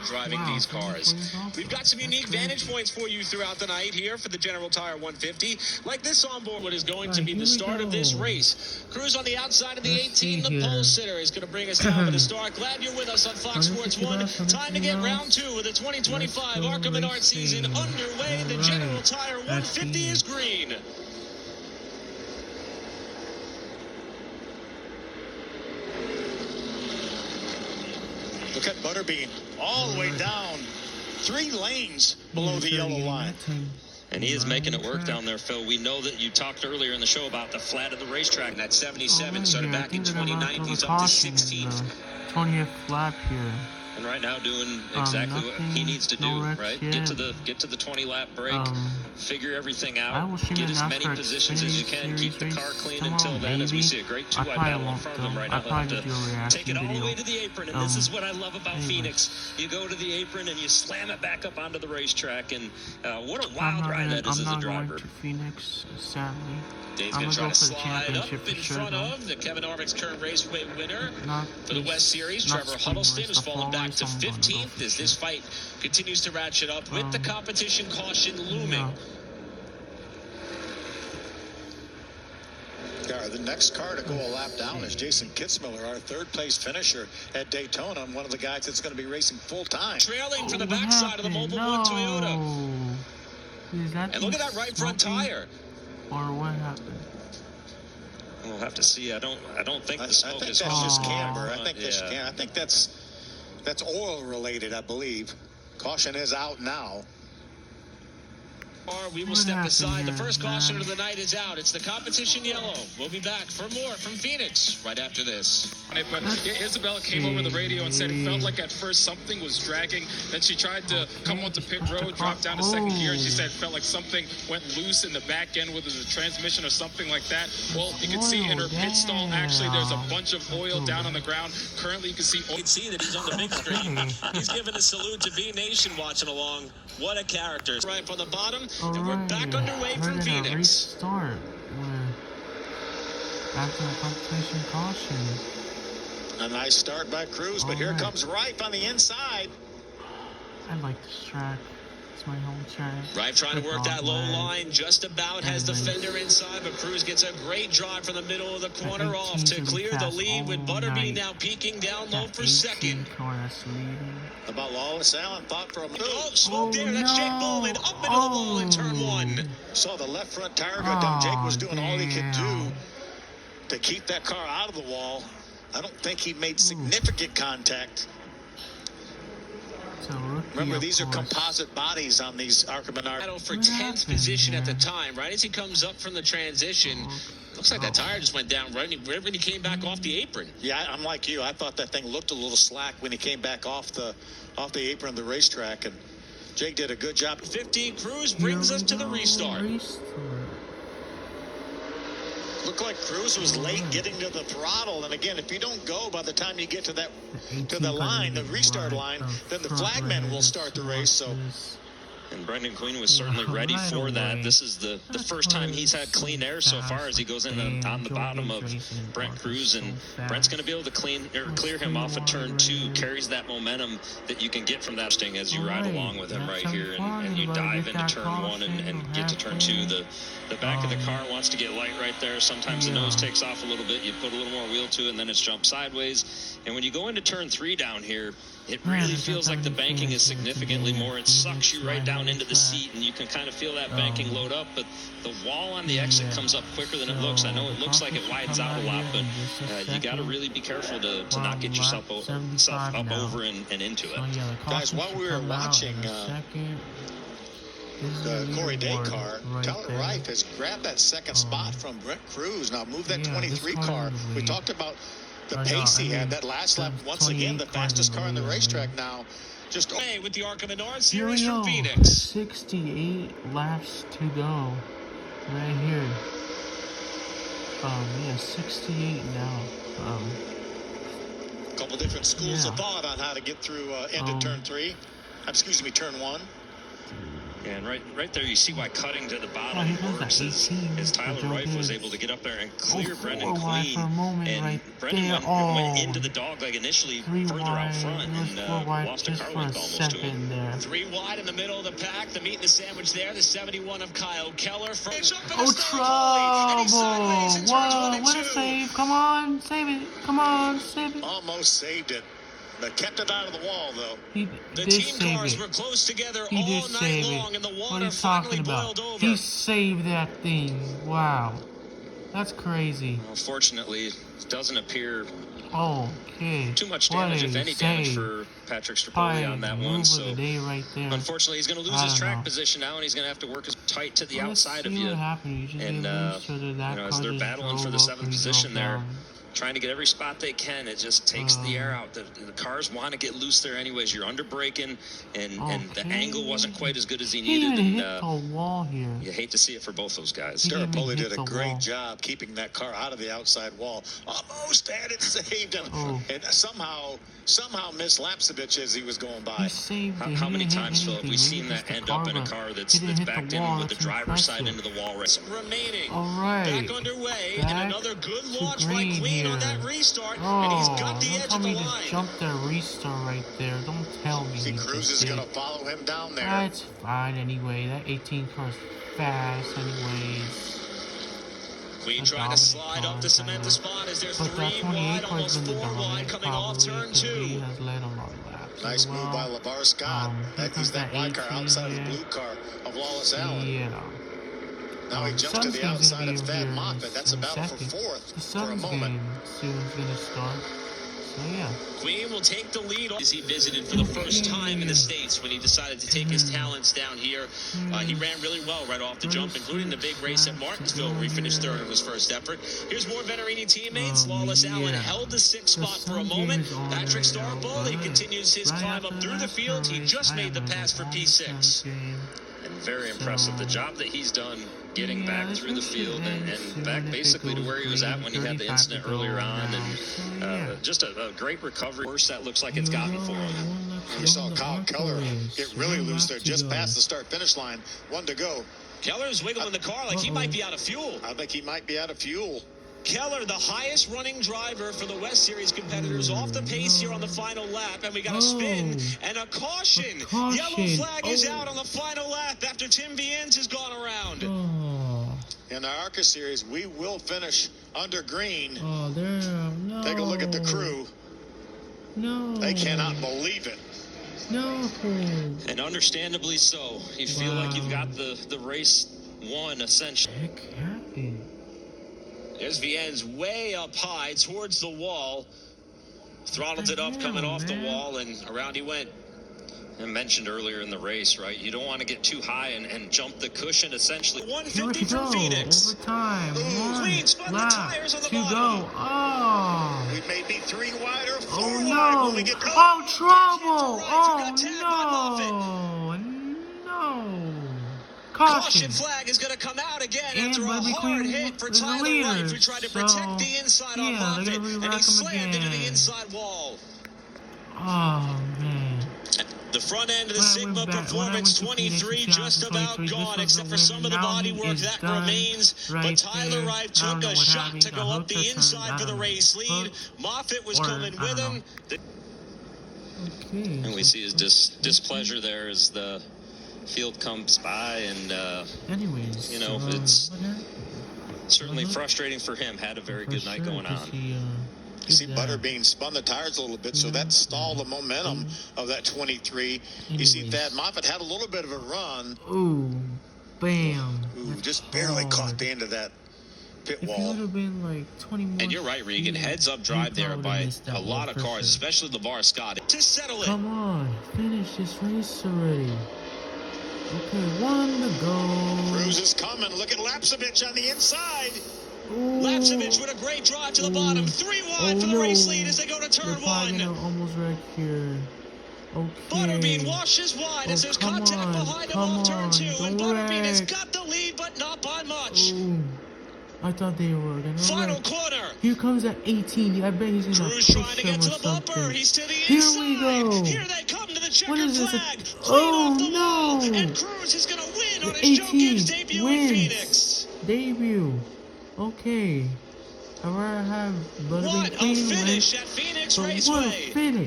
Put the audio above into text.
driving these cars. We've got some unique vantage points for you throughout the night here for the General Tire 150. Like this onboard, what is going to be the start of this race. Cruz on the outside of the 18, the pole sitter is going to bring us down to the start. Glad you're with us on Fox Sports 1. Time to get round 2 of the 2025 ARCA Menard season underway. The General Tire 150 is green. Look at Butterbean all the way down 3 lanes below the yellow line. And he is making it work down there, Phil. We know that you talked earlier in the show about the flat of the racetrack. And that 77 started back in 2019. He's up to 16th. 20th lap here. And right now doing exactly what he needs to do, right? Get to the 20-lap break, figure everything out, get as many positions as you can, keep the car clean until then, as we see a great two-wide battle in front of them right now. They'll have to take it all the way to the apron, and this is what I love about Phoenix. You go to the apron and you slam it back up onto the racetrack, and what a wild ride that is as a driver. I'm not going to Phoenix, sadly. Dave's going to try to slide up in front of the Kevin Harvick's current raceway winner for the West Series. Trevor Huddleston has fallen back to 15th as this fight continues to ratchet up with the competition caution looming. Yeah, the next car to go a lap down is Jason Kitzmiller, our third-place finisher at Daytona, and one of the guys that's going to be racing full-time. Trailing from the backside of the Mobile 1 Toyota. And look at that right front tire. Or what happened? We'll have to see. I don't think the smoke is. I think that's just camber. I think that's oil related, I believe. Caution is out now. We will step aside. The first caution of the night is out. It's the competition yellow. We'll be back for more from Phoenix right after this. But Isabella came over the radio and said it felt like at first something was dragging. Then she tried to come onto pit road, drop down to second gear, and she said it felt like something went loose in the back end, whether it was a transmission or something like that. Well, you can see in her pit stall, actually, there's a bunch of oil down on the ground. Currently, you can see oil. You can see that he's on the big screen. He's giving a salute to V Nation watching along. What a character. Right from the bottom, and we're back underway from Phoenix. Start after the competition caution. A nice start by Cruz, but here comes Rife on the inside. I like this track. It's my home track. Rife trying to work that low line, just about has the fender inside, but Cruz gets a great drive from the middle of the corner off to clear the lead, with Butterbean now peaking down low for second. About Lawless Allen thought for a minute. Oh, smoke there. That's Jake Bowman up into the wall in turn 1. Saw the left front tire go down. Jake was doing all he could do to keep that car out of the wall. I don't think he made significant contact. Remember, these are composite bodies on these ARCA Menard. For 10th position at the time, right as he comes up from the transition. Looks like that tire just went down right when he came back off the apron. Yeah, I'm like you. I thought that thing looked a little slack when he came back off the apron of the racetrack, and Jake did a good job. 15 Cruz brings us to the restart. Looked like Cruz was late getting to the throttle, and again, if you don't go by the time you get to the line, the restart line, then the flagman will start the race. So. And Brendan Queen was certainly ready for that. This is the first time he's had clean air so far as he goes in on the bottom of Brent Cruz, and Brent's going to be able to clear him off of turn 2, carries that momentum that you can get from that sting as you ride along with him right here, and you dive into turn 1 and get to turn 2. The back of the car wants to get light right there. Sometimes the nose takes off a little bit. You put a little more wheel to it, and then it's jumped sideways. And when you go into turn 3 down here, it really feels like the banking is significantly more. It sucks you right down into the seat, and you can kind of feel that banking load up, but the wall on the exit comes up quicker than it looks. I know it looks like it widens out a lot, but you got to really be very careful to not get yourself up over and into it. Guys, while we were watching the Corey Day car, Tyler Rife has grabbed that second spot from Brent Cruz. Now move that 23 car. We talked about the pace he had that last lap. Once again, the fastest car on the racetrack now. Just away with the ARCA Menard series from Phoenix. 68 laps to go. Right here. Yeah, 68 now. A couple different schools of thought on how to get through into turn 3. Excuse me, turn 1. And right there, you see why cutting to the bottom he goes works. at Is 18 Tyler for Reif was Joe able to get up there and Gibbs. clear Brendan 4 wide Queen. for a moment And right Brendan there. went into the dog leg initially 3 further wide. out front It was and 4 wide lost a just car for a length almost to him. second there. 3 wide in the middle of the pack. The meat and the sandwich there. The 71 of Kyle Keller. From Oh, trouble! Whoa, what a save! Come on, save it! Come on, save it! Almost saved it, but kept it out of the wall, though. He The did team save cars it. were close together He all did night save long, it. and the What are water you finally talking about? boiled over. He saved that thing. Wow. That's crazy. Well, fortunately, it doesn't appear Okay. too much What damage, a if any damage, save. for Patrick Strapoli on that Move one. of So the day right there. unfortunately, he's going to lose I his don't track know. position now, and he's going to have to work as tight to the Let's outside of see you. what happened. You just And, get loose so that that as car they're just battling for drove the up 7th and position drove there, down. trying to get every spot they can. It just takes the air out. The cars want to get loose there anyways. You're under braking, and the angle wasn't quite as good as he He needed. even And hit the wall here. you hate to see it for both those guys. He didn't Strapoli even did hit a the great wall. job keeping that car out of the outside wall. Almost had it saved, and somehow missed Lapsevich as he was going by. He saved it. How He many didn't hit times, Phil, have we anything. seen Maybe that just the end up in a but car he that's didn't hit backed the in wall. with the That's driver's side impressive. into the wall? Right. Remaining. All right. Back underway, Back and another good to launch by green Queen on here. that restart, and he's got the don't edge tell of the me line. to jump that restart right there. Don't tell me. See, he Cruz just is going did. to follow him down there. That's fine anyway. That 18 car's fast anyways. Queen A trying to dominant slide car, up to cement the kinda. spot as they're But that 3 28 wide, car's almost been the 4 wide dominant coming off probably, turn 'cause 2. he has led a lot of laps. Nice as move well. by LeVar Scott. Here That comes is that white car 18 outside of the here. blue car of Wallace Allen. Yeah. Now he jumps to Sun's the game's outside gonna of be Thad over Moffitt. That's a in battle for second. 4th The for a Sun's moment. game soon's gonna start. So yeah. Queen will take the lead. As he visited for the first time in the States when he decided to take his talents down here. He ran really well right off the jump, including the big race at Martinsville where he finished third in his first effort. Here's more Venerini teammates. Lawless Allen held the 6th spot for a moment. Patrick Strapoli continues his climb up through the field. He just made the pass for P6. And very impressive. The job that he's done getting back through the field and back basically to where he was at when he had the incident earlier on. And just a great recovery. Worse that looks like it's gotten for him. You saw Kyle Keller get really loose there just past the start-finish line. 1 to go. Keller's wiggling the car like he might be out of fuel. I think he might be out of fuel. Keller, the highest running driver for the West Series competitors, off the pace here on the final lap, and we got a spin and a caution. Yellow flag is out on the final lap after Tim Viens has gone around. In the ARCA series, we will finish under green. Oh, there. No. Take a look at the crew. No. They cannot believe it. No. And understandably so. You feel like you've got the race won, essentially. What the heck happened? There's Viens way up high towards the wall. Throttled it up coming off the wall, and around he went. I mentioned earlier in the race, right? You don't want to get too high and jump the cushion, essentially. Here 150 we from go. Phoenix. Overtime. Queen spun the tires on the bottom. Go. Oh. We may be 3 wide or 4 Oh wide when we no. get close. Oh, trouble. Oh, Oh, no. Caution Caution. flag is going to come out again And after a Bobby hard Queen hit for is the Tyler leader. Reif, who tried to protect the inside on yeah, Moffitt, they're gonna and re-rack he him slammed into the again. inside wall. Oh, man. The front end of the When I Sigma went back- Performance when I went to 23 Phoenix in just about 2023, gone, this except for was some of the now body he work is that done remains. right But Tyler there. Reif I don't took know a what shot happened. to Got go up hooked or the turned, inside I for the don't know. race lead. Hooked Moffitt was or- coming I with don't him. Okay. And we see his displeasure there as the field comes by, and Anyways, you know, so, it's what happened? certainly frustrating for him. Had a very For good night sure, going 'cause on. he, You see did that. Butterbean spun the tires a little bit, so that stalled the momentum of that 23. You see Anyways. Thad Moffitt had a little bit of a run. Ooh, bam. Ooh, That's just barely hard. caught the end of that pit If he wall. would have been like 20 more And you're right, Regan. feet, Heads up he drive there probably by missed that a lot one of for cars, sure. especially LeVar Scott. To settle it. Come on, finish this race already. Okay, 1 to go. Cruz is coming. Look at Lapsevich on the inside. Ooh. Lapsevich with a great drive to the bottom. 3 wide for the race lead as they go to They're turn probably 1. gonna almost wreck here. Okay. Butterbean washes wide as there's come contact on, behind him come off turn on, 2. And don't Butterbean has wreck. got the lead, but not by much. Ooh. I thought they were gonna Final wreck. corner. Here comes that 18. I bet he's gonna Cruz push trying to him get or to the bumper. something. He's to the Here inside. we go. Here they come to the the checkered What is this? flag. Oh Off the wall. no! And Cruz is going to win The on his Joe Gibbs 18 debut in wins. Phoenix. Debut. Okay. I'd rather have What Butterbean a Queen win. finish at Phoenix But what a Raceway. finish.